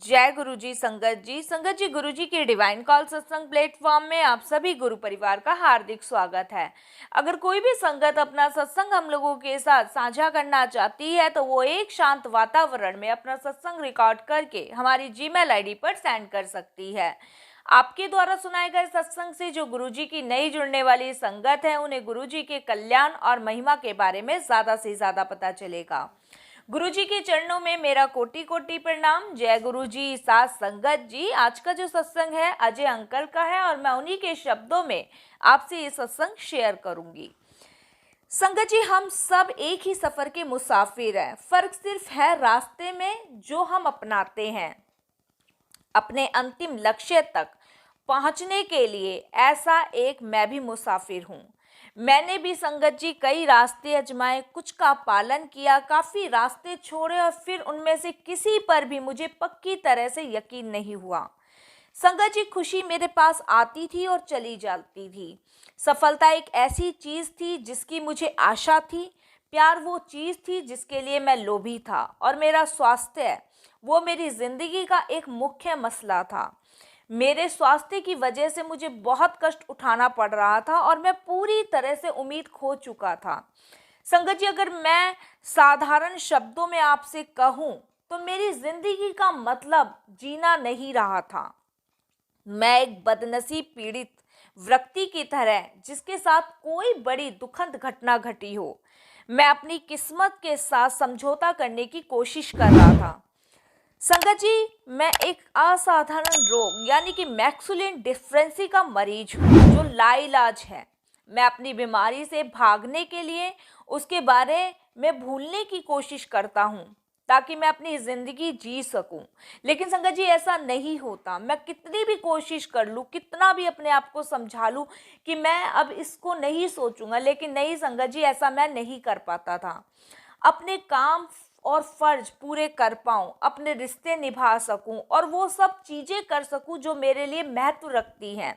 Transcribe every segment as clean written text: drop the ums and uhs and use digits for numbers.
जय गुरु जी। संगत जी गुरु जी के डिवाइन कॉल सत्संग प्लेटफॉर्म में आप सभी गुरु परिवार का हार्दिक स्वागत है। अगर कोई भी संगत अपना सत्संग हम लोगों के साथ साझा करना चाहती है तो वो एक शांत वातावरण में अपना सत्संग रिकॉर्ड करके हमारी जीमेल आईडी पर सेंड कर सकती है। आपके द्वारा सुनाए गए सत्संग से जो गुरु जी की नई जुड़ने वाली संगत है उन्हें गुरु जी के कल्याण और महिमा के बारे में ज्यादा से ज्यादा पता चलेगा। गुरु जी के चरणों में मेरा कोटि कोटि प्रणाम। जय गुरु जी। साथ संगत जी, आज का जो सत्संग है अजय अंकल का है और मैं उन्हीं के शब्दों में आपसे ये सत्संग शेयर करूंगी। संगत जी, हम सब एक ही सफर के मुसाफिर हैं। फर्क सिर्फ है रास्ते में जो हम अपनाते हैं अपने अंतिम लक्ष्य तक पहुंचने के लिए। ऐसा एक मैं भी मुसाफिर हूँ। मैंने भी संगत जी कई रास्ते अजमाए, कुछ का पालन किया, काफी रास्ते छोड़े और फिर उनमें से किसी पर भी मुझे पक्की तरह से यकीन नहीं हुआ। संगत जी, खुशी मेरे पास आती थी और चली जाती थी। सफलता एक ऐसी चीज थी जिसकी मुझे आशा थी। प्यार वो चीज थी जिसके लिए मैं लोभी था और मेरा स्वास्थ्य वो मेरी जिंदगी का एक मुख्य मसला था। मेरे स्वास्थ्य की वजह से मुझे बहुत कष्ट उठाना पड़ रहा था और मैं पूरी तरह से उम्मीद खो चुका था। संगत जी, अगर मैं साधारण शब्दों में आपसे कहूं तो मेरी जिंदगी का मतलब जीना नहीं रहा था। मैं एक बदनसीब पीड़ित व्यक्ति की तरह जिसके साथ कोई बड़ी दुखद घटना घटी हो, मैं अपनी किस्मत के साथ समझौता करने की कोशिश कर रहा था। संगत जी, मैं एक असाधारण रोग यानी कि मैक्सुलिन डिस्ट्रॉफी का मरीज हूँ जो लाइलाज है। मैं अपनी बीमारी से भागने के लिए उसके बारे में भूलने की कोशिश करता हूँ ताकि मैं अपनी जिंदगी जी सकूं। लेकिन संगत जी, ऐसा नहीं होता। मैं कितनी भी कोशिश कर लूं, कितना भी अपने आप को समझा लूं कि मैं अब इसको नहीं सोचूंगा, लेकिन नहीं संगत जी, ऐसा मैं नहीं कर पाता था। अपने काम और फर्ज पूरे कर पाऊं, अपने रिश्ते निभा सकूं और वो सब चीजें कर सकूं जो मेरे लिए महत्व रखती हैं।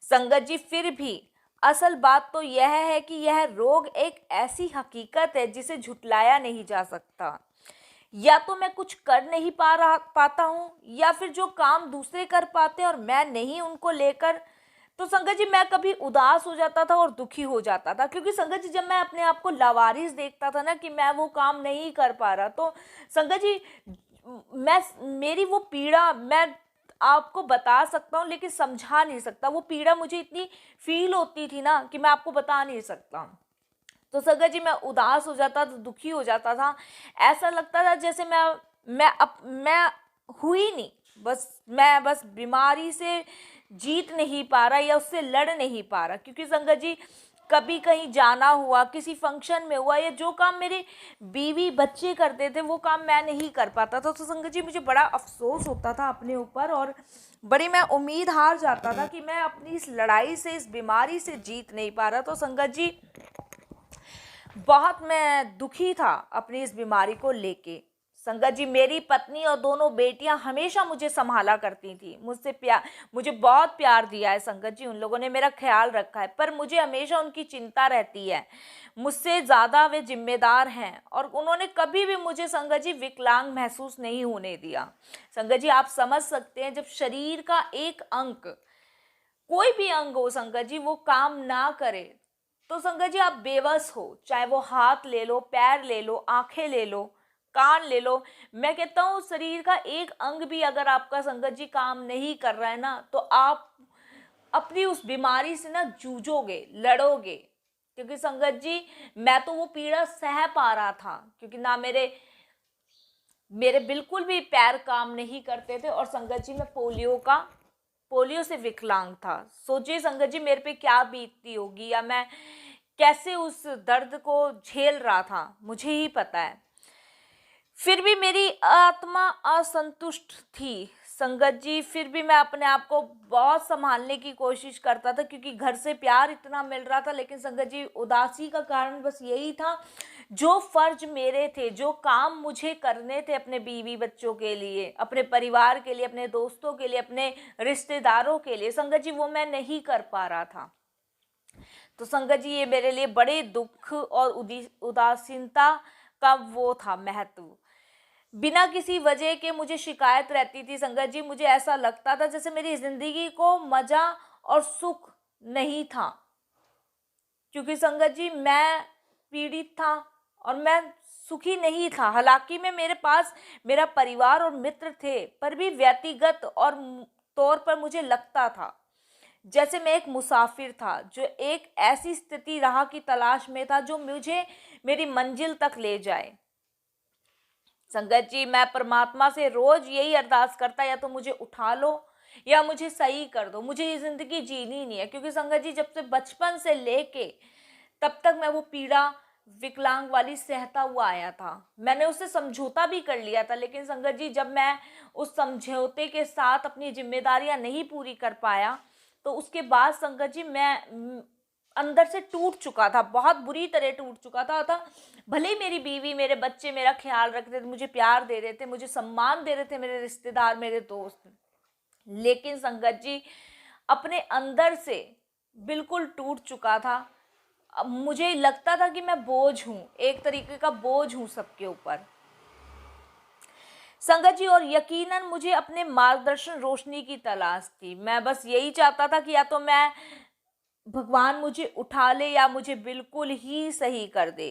संगत जी, फिर भी असल बात तो यह है कि यह रोग एक ऐसी हकीकत है जिसे झुटलाया नहीं जा सकता। या तो मैं कुछ कर नहीं पाता हूँ, या फिर जो काम दूसरे कर पाते हैं और मैं नहीं, उनको लेकर तो संगत जी मैं कभी उदास हो जाता था और दुखी हो जाता था। क्योंकि संगत जी, जब मैं अपने आप को लावारिस देखता था ना कि मैं वो काम नहीं कर पा रहा, तो संगत जी मैं मेरी वो पीड़ा मैं आपको बता सकता हूँ लेकिन समझा नहीं सकता। वो पीड़ा मुझे इतनी फील होती थी ना कि मैं आपको बता नहीं सकता। तो संगत जी मैं उदास हो जाता था, दुखी हो जाता था। ऐसा लगता था जैसे मैं हुई नहीं, मैं बस बीमारी से जीत नहीं पा रहा या उससे लड़ नहीं पा रहा। क्योंकि संगत जी कभी कहीं जाना हुआ, किसी फंक्शन में हुआ, या जो काम मेरे बीवी बच्चे करते थे वो काम मैं नहीं कर पाता था, तो संगत जी मुझे बड़ा अफसोस होता था अपने ऊपर और बड़ी मैं उम्मीद हार जाता था कि मैं अपनी इस लड़ाई से, इस बीमारी से जीत नहीं पा रहा। तो संगत जी बहुत मैं दुखी था अपनी इस बीमारी को लेके। संगत जी, मेरी पत्नी और दोनों बेटियां हमेशा मुझे संभाला करती थी, मुझे बहुत प्यार दिया है संगत जी। उन लोगों ने मेरा ख्याल रखा है, पर मुझे हमेशा उनकी चिंता रहती है। मुझसे ज़्यादा वे जिम्मेदार हैं और उन्होंने कभी भी मुझे संगत जी विकलांग महसूस नहीं होने दिया। संगत जी, आप समझ सकते हैं, जब शरीर का एक अंग, कोई भी अंग हो संगत जी, वो काम ना करे तो संगत जी आप बेबस हो। चाहे वो हाथ ले लो, पैर ले लो, आंखें ले लो, कान ले लो। मैं कहता हूँ शरीर का एक अंग भी अगर आपका संगत जी काम नहीं कर रहा है ना, तो आप अपनी उस बीमारी से ना जूझोगे, लड़ोगे। क्योंकि संगत जी मैं तो वो पीड़ा सह पा रहा था, क्योंकि ना मेरे मेरे बिल्कुल भी पैर काम नहीं करते थे और संगत जी मैं पोलियो से विकलांग था। सोचिए संगत जी मेरे पे क्या बीतती होगी, या मैं कैसे उस दर्द को झेल रहा था, मुझे ही पता है। फिर भी मेरी आत्मा असंतुष्ट थी संगत जी। फिर भी मैं अपने आप को बहुत संभालने की कोशिश करता था, क्योंकि घर से प्यार इतना मिल रहा था। लेकिन संगत जी उदासी का कारण बस यही था, जो फर्ज मेरे थे, जो काम मुझे करने थे अपने बीवी बच्चों के लिए, अपने परिवार के लिए, अपने दोस्तों के लिए, अपने रिश्तेदारों के लिए, संगत जी वो मैं नहीं कर पा रहा था। तो संगत जी ये मेरे लिए बड़े दुख और उदासीनता का वो था महत्व। बिना किसी वजह के मुझे शिकायत रहती थी संगत जी। मुझे ऐसा लगता था जैसे मेरी ज़िंदगी को मज़ा और सुख नहीं था, क्योंकि संगत जी मैं पीड़ित था और मैं सुखी नहीं था। हालांकि में मेरे पास मेरा परिवार और मित्र थे, पर भी व्यक्तिगत और तौर पर मुझे लगता था जैसे मैं एक मुसाफिर था जो एक ऐसी स्थिति राह की तलाश में था जो मुझे मेरी मंजिल तक ले जाए। संगत जी मैं परमात्मा से रोज यही अरदास करता, या तो मुझे उठा लो या मुझे सही कर दो, मुझे ये जिंदगी जीनी नहीं है। क्योंकि संगत जी जब से बचपन से लेके तब तक मैं वो पीड़ा विकलांग वाली सहता हुआ आया था। मैंने उससे समझौता भी कर लिया था, लेकिन संगत जी जब मैं उस समझौते के साथ अपनी जिम्मेदारियां नहीं पूरी कर पाया तो उसके बाद संगत जी मैं अंदर से टूट चुका था, बहुत बुरी तरह टूट चुका था। भले ही मेरी बीवी मेरे बच्चे मेरा ख्याल रखते थे, मुझे प्यार दे रहे थे, मुझे सम्मान दे रहे थे, मेरे रिश्तेदार मेरे दोस्त, लेकिन संगत जी अपने अंदर से बिल्कुल टूट चुका था। अब मुझे लगता था कि मैं बोझ हूँ, एक तरीके का बोझ हूँ सबके ऊपर संगत जी। और यकीनन मुझे अपने मार्गदर्शन रोशनी की तलाश थी। मैं बस यही चाहता था कि या तो मैं भगवान मुझे उठा ले या मुझे बिल्कुल ही सही कर दे।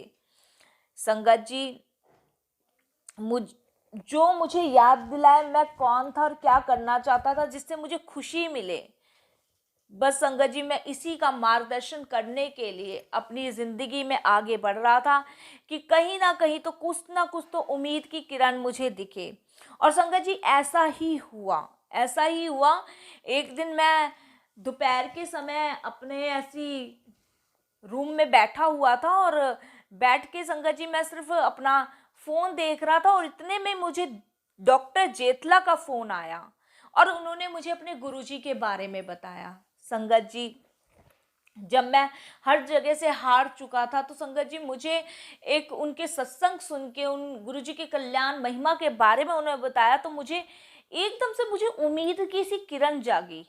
संगत जी मुझे याद दिलाए मैं कौन था और क्या करना चाहता था जिससे मुझे खुशी मिले। बस संगत जी मैं इसी का मार्गदर्शन करने के लिए अपनी ज़िंदगी में आगे बढ़ रहा था कि कहीं ना कहीं तो कुछ ना कुछ तो उम्मीद की किरण मुझे दिखे। और संगत जी ऐसा ही हुआ, ऐसा ही हुआ। एक दिन मैं दोपहर के समय अपने ऐसी रूम में बैठा हुआ था और बैठ के संगत जी मैं सिर्फ अपना फ़ोन देख रहा था और इतने में मुझे डॉक्टर जेतला का फ़ोन आया और उन्होंने मुझे अपने गुरुजी के बारे में बताया। संगत जी जब मैं हर जगह से हार चुका था तो संगत जी मुझे एक उनके सत्संग सुन के उन गुरुजी के कल्याण महिमा के बारे में उन्होंने बताया तो मुझे एकदम से मुझे उम्मीद की सी किरण जागी।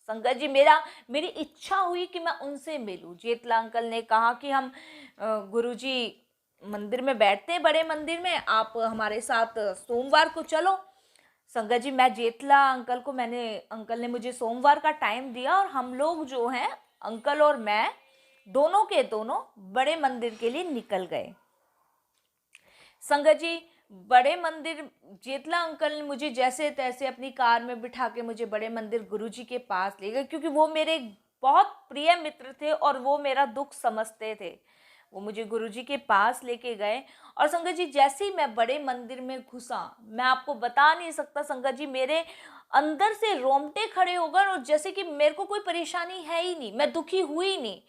संगत जी मेरी इच्छा हुई कि मैं उनसे मिलूं। जेतला अंकल ने कहा कि हम गुरुजी मंदिर में बैठते हैं, बड़े मंदिर में, आप हमारे साथ सोमवार को चलो। संगत जी मैं जेतला अंकल ने मुझे सोमवार का टाइम दिया और हम लोग जो हैं अंकल और मैं दोनों के दोनों बड़े मंदिर के लिए निकल गए। संगत जी बड़े मंदिर जेतला अंकल ने मुझे जैसे तैसे अपनी कार में बिठा के मुझे बड़े मंदिर गुरुजी के पास ले गए, क्योंकि वो मेरे बहुत प्रिय मित्र थे और वो मेरा दुख समझते थे। वो मुझे गुरुजी के पास लेके गए और संगत जी जैसे ही मैं बड़े मंदिर में घुसा, मैं आपको बता नहीं सकता संगत जी, मेरे अंदर से रोंगटे खड़े हो गए और जैसे कि मेरे को कोई परेशानी है ही नहीं, मैं दुखी हुई नहीं।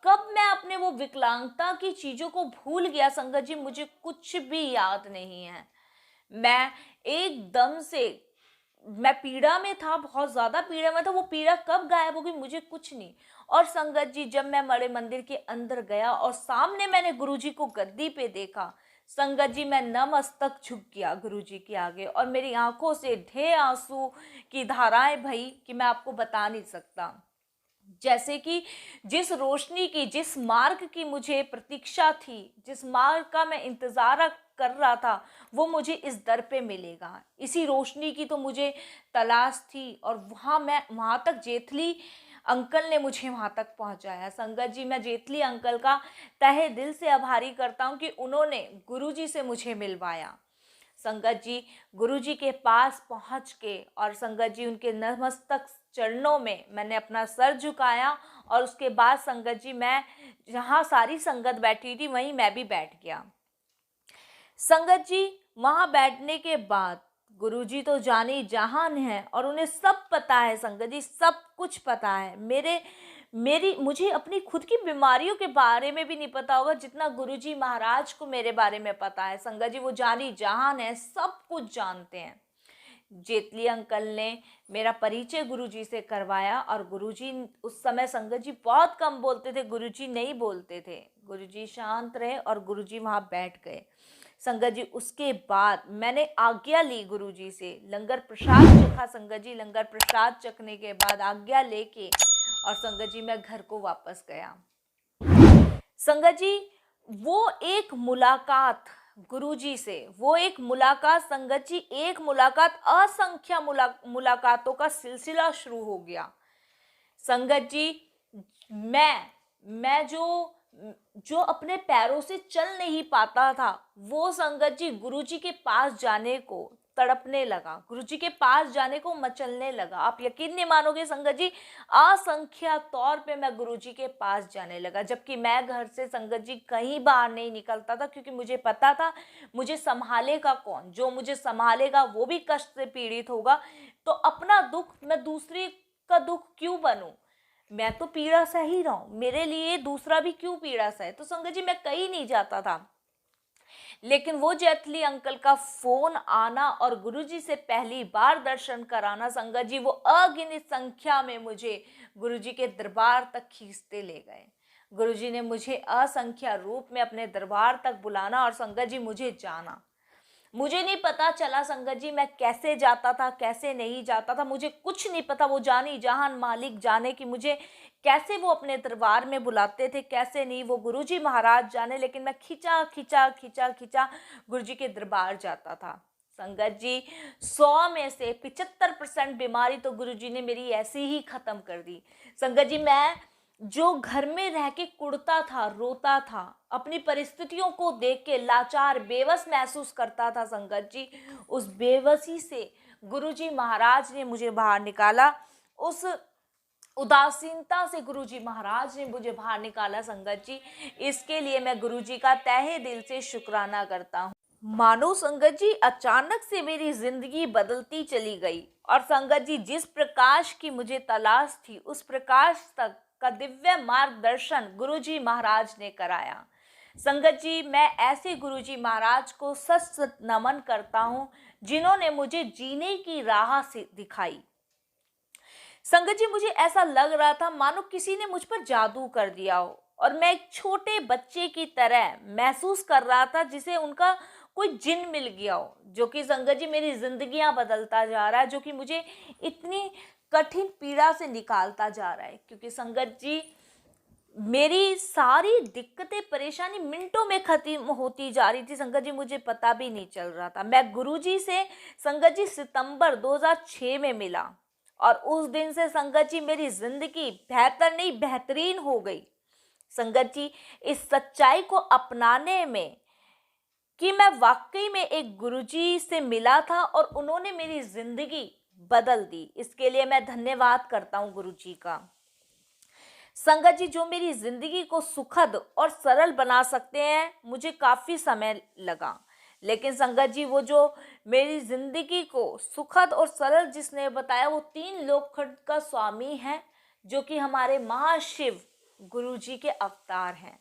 कब मैं अपने वो विकलांगता की चीज़ों को भूल गया संगत जी, मुझे कुछ भी याद नहीं है। मैं एकदम से मैं पीड़ा में था, बहुत ज़्यादा पीड़ा में था। वो पीड़ा कब गायब हो गई मुझे कुछ नहीं। और संगत जी जब मैं बड़े मंदिर के अंदर गया और सामने मैंने गुरुजी को गद्दी पे देखा, संगत जी मैं नतमस्तक झुक गया गुरुजी के आगे और मेरी आंखों से ढेर आंसू की धाराएं बही कि मैं आपको बता नहीं सकता। जैसे कि जिस रोशनी की, जिस मार्ग की मुझे प्रतीक्षा थी, जिस मार्ग का मैं इंतज़ार कर रहा था, वो मुझे इस दर पे मिलेगा। इसी रोशनी की तो मुझे तलाश थी और वहाँ तक जेतली अंकल ने मुझे वहाँ तक पहुँचाया। संगत जी मैं जेतली अंकल का तहे दिल से आभारी करता हूँ कि उन्होंने गुरुजी से मुझे मिलवाया। संगत जी गुरुजी के पास पहुँच के और संगत जी उनके नतमस्तक चरणों में मैंने अपना सर झुकाया और उसके बाद संगत जी मैं जहाँ सारी संगत बैठी थी वहीं मैं भी बैठ गया। संगत जी वहाँ बैठने के बाद गुरुजी तो जाने जहान है और उन्हें सब पता है संगत जी, सब कुछ पता है। मुझे अपनी खुद की बीमारियों के बारे में भी नहीं पता होगा जितना गुरुजी महाराज को मेरे बारे में पता है। संगत जी वो जानी जहान है, सब कुछ जानते हैं। जेतली अंकल ने मेरा परिचय गुरुजी से करवाया और गुरुजी उस समय संगत जी बहुत कम बोलते थे, गुरुजी नहीं बोलते थे। गुरुजी शांत रहे और गुरुजी वहाँ बैठ गए। संगत जी उसके बाद मैंने आज्ञा ली गुरुजी से, लंगर प्रसाद चखा। संगत जी लंगर प्रसाद चखने के बाद आज्ञा लेके और संगत जी मैं घर को वापस गया। संगत जी वो एक मुलाकात गुरुजी से, वो एक मुलाकात संगत जी, एक मुलाकात असंख्य मुलाकातों का सिलसिला शुरू हो गया। संगत जी, मैं जो अपने पैरों से चल नहीं पाता था, वो संगत जी गुरुजी के पास जाने को तड़पने लगा, गुरुजी के पास जाने को मचलने लगा। आप यकीन नहीं मानोगे संगत जी, असंख्य तौर पे मैं गुरुजी के पास जाने लगा, जबकि मैं घर से संगत जी कहीं बाहर नहीं निकलता था, क्योंकि मुझे पता था मुझे संभालेगा कौन, जो मुझे संभालेगा वो भी कष्ट से पीड़ित होगा, तो अपना दुख मैं दूसरे का दुख क्यों बनूं, मैं तो पीड़ा सह ही रहा हूं, मेरे लिए दूसरा भी क्यों पीड़ा सहे। तो संगत जी मैं कहीं नहीं जाता था, लेकिन वो जेटली अंकल का फोन आना और गुरुजी से पहली बार दर्शन कराना संगत जी, वो अगिनत संख्या में मुझे गुरुजी के दरबार तक खींचते ले गए। गुरुजी ने मुझे असंख्य रूप में अपने दरबार तक बुलाना और संगत जी मुझे जाना। मुझे नहीं पता चला संगत जी मैं कैसे जाता था, कैसे नहीं जाता था, मुझे कुछ नहीं पता। वो जानी जहान मालिक जाने कि मुझे कैसे वो अपने दरबार में बुलाते थे, कैसे नहीं, वो गुरुजी महाराज जाने। लेकिन मैं खिंचा खिंचा खिंचा खिंचा गुरुजी के दरबार जाता था। संगत जी 100 में से 75% बीमारी तो गुरुजी ने मेरी ऐसी ही खत्म कर दी। संगत जी मैं जो घर में रह के कुड़ता था, रोता था, अपनी परिस्थितियों को देख के लाचार बेबस महसूस करता था संगत जी, उस बेबसी से गुरुजी महाराज ने मुझे बाहर निकाला। उस उदासीनता से गुरुजी महाराज ने मुझे बाहर निकाला संगत जी। इसके लिए मैं गुरुजी का तहे दिल से शुक्राना करता हूँ। मानो संगत जी अचानक से मेरी जिंदगी बदलती चली गई और संगत जी जिस प्रकाश की मुझे तलाश थी, उस प्रकाश तक का दिव्य मार्गदर्शन गुरुजी महाराज ने कराया। संगत जी मैं ऐसे गुरुजी महाराज को सच सच नमन करता हूँ, जिन्होंने मुझे जीने की राह से दिखाई। संगत जी मुझे ऐसा लग रहा था मानो किसी ने मुझ पर जादू कर दिया हो और मैं एक छोटे बच्चे की तरह महसूस कर रहा था, जिसे उनका कोई जिन मिल गया हो, जो कि संगत जी मेरी जिंदगियां बदलता जा रहा है, जो कि मुझे इतनी कठिन पीड़ा से निकालता जा रहा है। क्योंकि संगत जी मेरी सारी दिक्कतें परेशानी मिनटों में खत्म होती जा रही थी संगत जी, मुझे पता भी नहीं चल रहा था। मैं गुरुजी से संगत जी सितंबर 2006 में मिला और उस दिन से संगत जी मेरी जिंदगी बेहतर नहीं बेहतरीन हो गई। संगत जी इस सच्चाई को अपनाने में कि मैं वाकई में एक गुरुजी से मिला था और उन्होंने मेरी जिंदगी बदल दी, इसके लिए मैं धन्यवाद करता हूँ गुरुजी का। संगत जी जो मेरी जिंदगी को सुखद और सरल बना सकते हैं, मुझे काफी समय लगा, लेकिन संगत जी वो जो मेरी जिंदगी को सुखद और सरल जिसने बताया, वो 3 लोकखंड का स्वामी है, जो कि हमारे महाशिव गुरुजी के अवतार हैं।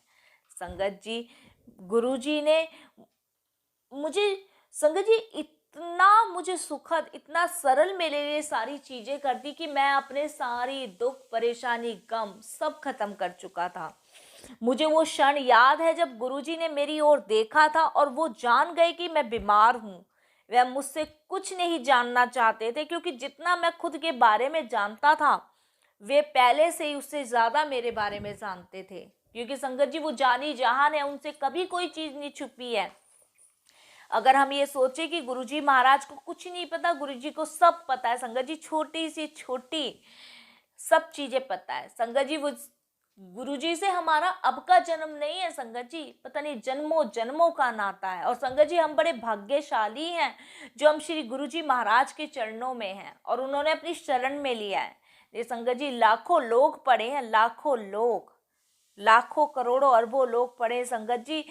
संगत जी गुरुजी ने मुझे संगत जी इतना मुझे सुखद, इतना सरल मेरे लिए सारी चीजें कर दी कि मैं अपने सारी दुख परेशानी गम सब खत्म कर चुका था। मुझे वो क्षण याद है जब गुरुजी ने मेरी ओर देखा था और वो जान गए कि मैं बीमार हूँ। वह मुझसे कुछ नहीं जानना चाहते थे, क्योंकि जितना मैं खुद के बारे में जानता था, वे पहले से ही उससे ज्यादा मेरे बारे में जानते थे। क्योंकि संगत जी वो जानी जहान है, उनसे कभी कोई चीज नहीं छुपी है। अगर हम ये सोचे कि गुरुजी महाराज को कुछ नहीं पता, गुरुजी को सब पता है संगत जी, छोटी सी छोटी सब चीजें पता है संगत जी। वो गुरुजी से हमारा अब का जन्म नहीं है संगत जी, पता नहीं जन्मों जन्मों का नाता है। और संगत जी हम बड़े भाग्यशाली हैं जो हम श्री गुरुजी महाराज के चरणों में हैं और उन्होंने अपनी शरण में लिया है। ये संगत जी लाखों लोग पढ़े हैं, लाखों लोग, लाखों करोड़ों अरबों लोग पढ़े संगत जी,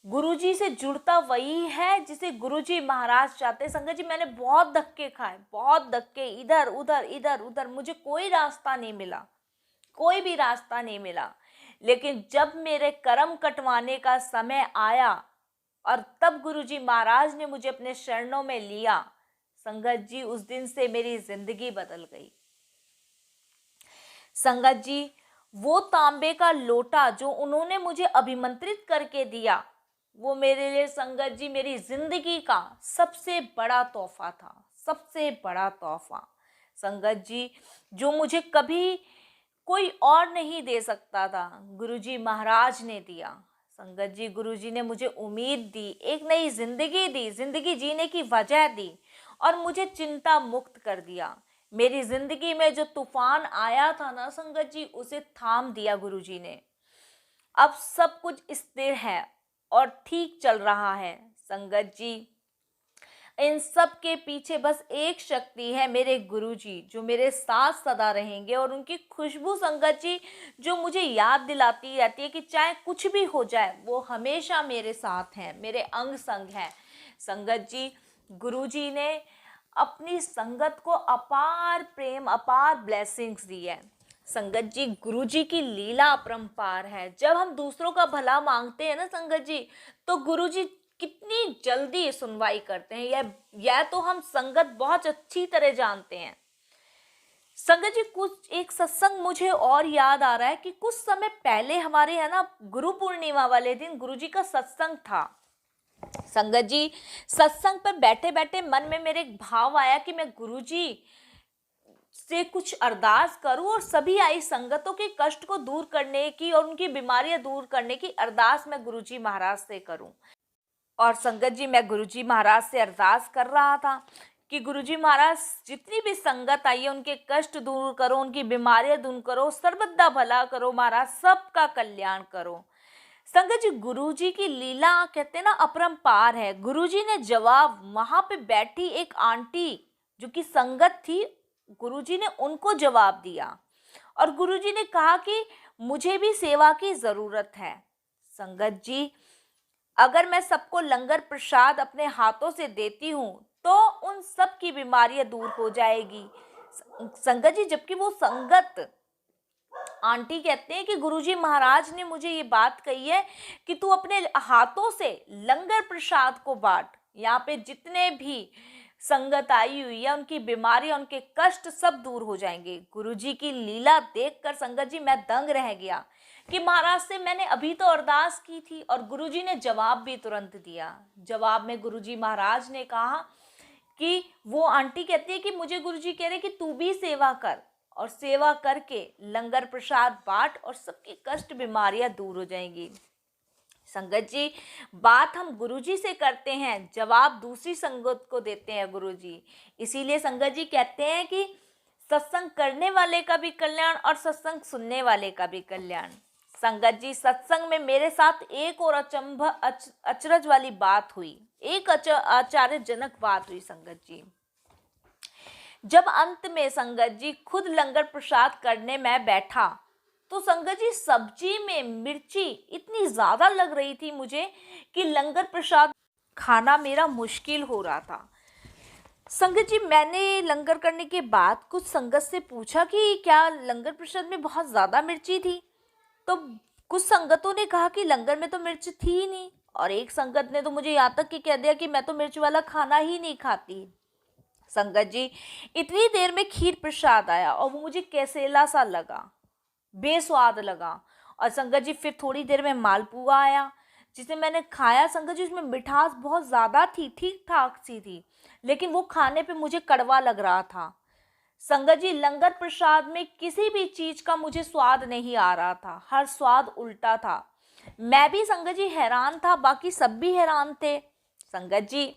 गुरुजी से जुड़ता वही है जिसे गुरुजी महाराज चाहते। संगत जी मैंने बहुत धक्के खाए, बहुत धक्के, इधर उधर इधर उधर, मुझे कोई रास्ता नहीं मिला, कोई भी रास्ता नहीं मिला। लेकिन जब मेरे कर्म कटवाने का समय आया और तब गुरुजी महाराज ने मुझे अपने शरणों में लिया, संगत जी उस दिन से मेरी जिंदगी बदल गई। संगत जी वो तांबे का लोटा जो उन्होंने मुझे अभिमंत्रित करके दिया, वो मेरे लिए संगत जी मेरी जिंदगी का सबसे बड़ा तोहफा था, सबसे बड़ा तोहफा संगत जी, जो मुझे कभी कोई और नहीं दे सकता था, गुरुजी महाराज ने दिया। संगत जी, गुरुजी ने मुझे उम्मीद दी, एक नई जिंदगी दी, जिंदगी जीने की वजह दी और मुझे चिंता मुक्त कर दिया। मेरी जिंदगी में जो तूफान आया था ना संगत जी, उसे थाम दिया गुरुजी ने। अब सब कुछ स्थिर है और ठीक चल रहा है। संगत जी, इन सब के पीछे बस एक शक्ति है, मेरे गुरुजी, जो मेरे साथ सदा रहेंगे। और उनकी खुशबू संगत जी, जो मुझे याद दिलाती रहती है कि चाहे कुछ भी हो जाए, वो हमेशा मेरे साथ हैं, मेरे अंग संग हैं। संगत जी, गुरुजी ने अपनी संगत को अपार प्रेम, अपार ब्लेसिंग्स दी है। संगत जी, गुरुजी की लीला अपरंपार है। जब हम दूसरों का भला मांगते हैं ना संगत जी, तो गुरुजी कितनी जल्दी सुनवाई करते हैं। यह तो हम संगत बहुत अच्छी तरह जानते हैं। संगत जी, कुछ एक सत्संग मुझे और याद आ रहा है कि कुछ समय पहले हमारे है ना गुरु पूर्णिमा वाले दिन गुरुजी का सत्संग था। संगत जी, सत्संग पर बैठे बैठे मन में मेरे एक भाव आया कि मैं गुरुजी से कुछ अरदास करूं और सभी आई संगतों के कष्ट को दूर करने की और उनकी बीमारियां दूर करने की अरदास मैं गुरुजी महाराज से करूं। और संगत जी, मैं गुरुजी महाराज से अरदास कर रहा था कि गुरुजी महाराज, जितनी भी संगत आई है उनके कष्ट दूर करो, उनकी बीमारियां दूर करो, सर्वदा भला करो महाराज, सबका कल्याण करो। संगत जी, गुरुजी की लीला कहते हैं ना अपरंपार है। गुरुजी ने जवाब, वहां पे बैठी एक आंटी जो कि संगत थी, गुरुजी ने उनको जवाब दिया और गुरुजी ने कहा कि मुझे भी सेवा की जरूरत है। संगत जी, अगर मैं सबको लंगर प्रसाद अपने हाथों से देती हूँ तो उन सब की बीमारियां दूर हो जाएगी। संगत जी, जबकि वो संगत आंटी कहते हैं कि गुरुजी महाराज ने मुझे ये बात कही है कि तू अपने हाथों से लंगर प्रसाद को बांट, यहाँ पे जितने भी संगत आई हुई है उनकी बीमारियां, उनके कष्ट सब दूर हो जाएंगे। गुरुजी की लीला देखकर संगत जी मैं दंग रह गया कि महाराज से मैंने अभी तो अरदास की थी और गुरुजी ने जवाब भी तुरंत दिया। जवाब में गुरुजी महाराज ने कहा कि वो आंटी कहती है कि मुझे गुरुजी कह रहे कि तू भी सेवा कर और सेवा करके लंगर प्रसाद बांट और सबकी कष्ट बीमारियां दूर हो जाएंगी। संगत जी, बात हम गुरुजी से करते हैं, जवाब दूसरी संगत को देते हैं गुरुजी। इसीलिए संगत जी कहते हैं कि सत्संग करने वाले का भी कल्याण और सत्संग सुनने वाले का भी कल्याण। संगत जी, सत्संग में मेरे साथ एक और अचरज वाली बात हुई, एक आश्चर्यजनक बात हुई। संगत जी, जब अंत में संगत जी खुद लंगर प्रसाद करने मैं बैठा तो संगत जी, सब्जी में मिर्ची इतनी ज्यादा लग रही थी मुझे कि लंगर प्रसाद खाना मेरा मुश्किल हो रहा था। संगत जी, मैंने लंगर करने के बाद कुछ संगत से पूछा कि क्या लंगर प्रसाद में बहुत ज्यादा मिर्ची थी, तो कुछ संगतों ने कहा कि लंगर में तो मिर्च थी ही नहीं, और एक संगत ने तो मुझे यहाँ तक कि कह दिया कि मैं तो मिर्च वाला खाना ही नहीं खाती। संगत जी, इतनी देर में खीर प्रसाद आया और वो मुझे कैसेला सा लगा, बेस्वाद लगा। और संगत जी, फिर थोड़ी देर में मालपुआ आया जिसे मैंने खाया। संगत जी, उसमें मिठास बहुत ज़्यादा थी, ठीक ठाक सी थी, लेकिन वो खाने पे मुझे कड़वा लग रहा था। संगत जी, लंगर प्रसाद में किसी भी चीज का मुझे स्वाद नहीं आ रहा था, हर स्वाद उल्टा था। मैं भी संगत जी हैरान था, बाकी सब भी हैरान थे। संगत जी,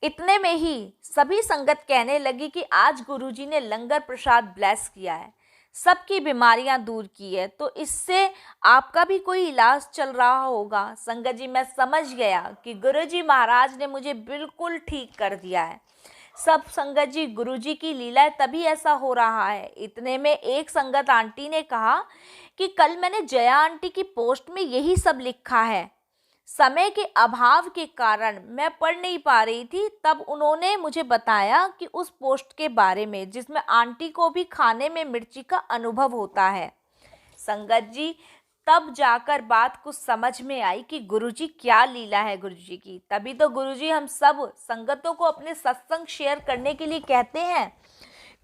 इतने में ही सभी संगत कहने लगी कि आज गुरुजी ने लंगर प्रसाद ब्लेस किया है, सबकी बीमारियां दूर की है, तो इससे आपका भी कोई इलाज चल रहा होगा। संगत जी, मैं समझ गया कि गुरुजी महाराज ने मुझे बिल्कुल ठीक कर दिया है। सब संगत जी, गुरुजी की लीला है, तभी ऐसा हो रहा है। इतने में एक संगत आंटी ने कहा कि कल मैंने जया आंटी की पोस्ट में यही सब लिखा है, समय के अभाव के कारण मैं पढ़ नहीं पा रही थी, तब उन्होंने मुझे बताया कि उस पोस्ट के बारे में जिसमें आंटी को भी खाने में मिर्ची का अनुभव होता है। संगत जी, तब जाकर बात कुछ समझ में आई कि गुरुजी क्या लीला है गुरुजी की। तभी तो गुरुजी हम सब संगतों को अपने सत्संग शेयर करने के लिए कहते हैं,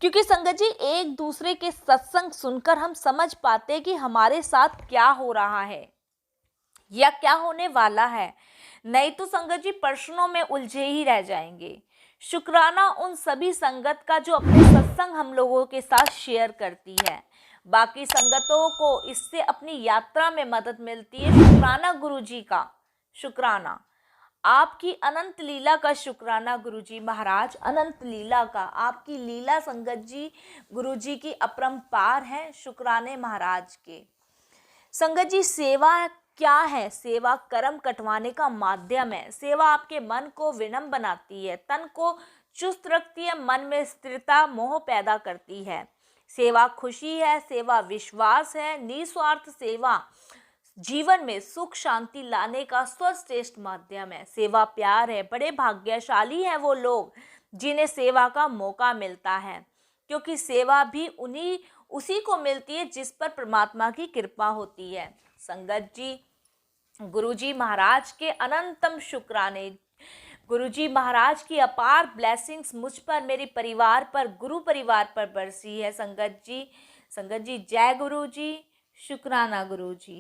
क्योंकि संगत जी एक दूसरे के सत्संग सुनकर हम समझ पाते हैं कि हमारे साथ क्या हो रहा है या क्या होने वाला है। नहीं तो संगत जी प्रश्नों में उलझे ही रह जाएंगे। शुक्राना उन सभी संगत का जो अपने सत्संग हम लोगों के साथ शेयर करती है। बाकी संगतों को इससे अपनी यात्रा में मदद मिलती है। शुक्राना गुरुजी का, शुक्राना आपकी अनंत लीला का, शुक्राना गुरुजी महाराज अनंत लीला का। आपकी लीला संगत जी गुरुजी की अपरंपार है। शुक्राने महाराज के। संगत जी सेवा क्या है? सेवा कर्म कटवाने का माध्यम है। सेवा आपके मन को विनम्र बनाती है, तन को चुस्त रखती है, मन में स्थिरता मोह पैदा करती है। सेवा खुशी है, सेवा विश्वास है। निस्वार्थ सेवा जीवन में सुख शांति लाने का सर्वश्रेष्ठ माध्यम है। सेवा प्यार है। बड़े भाग्यशाली हैं वो लोग जिन्हें सेवा का मौका मिलता है, क्योंकि सेवा भी उसी को मिलती है जिस पर परमात्मा की कृपा होती है। संगत जी गुरुजी महाराज के अनंतम शुक्राने। गुरुजी महाराज की अपार ब्लेसिंग्स मुझ पर, मेरे परिवार पर, गुरु परिवार पर बरसी है। संगत जी जय गुरुजी, शुक्राना गुरुजी।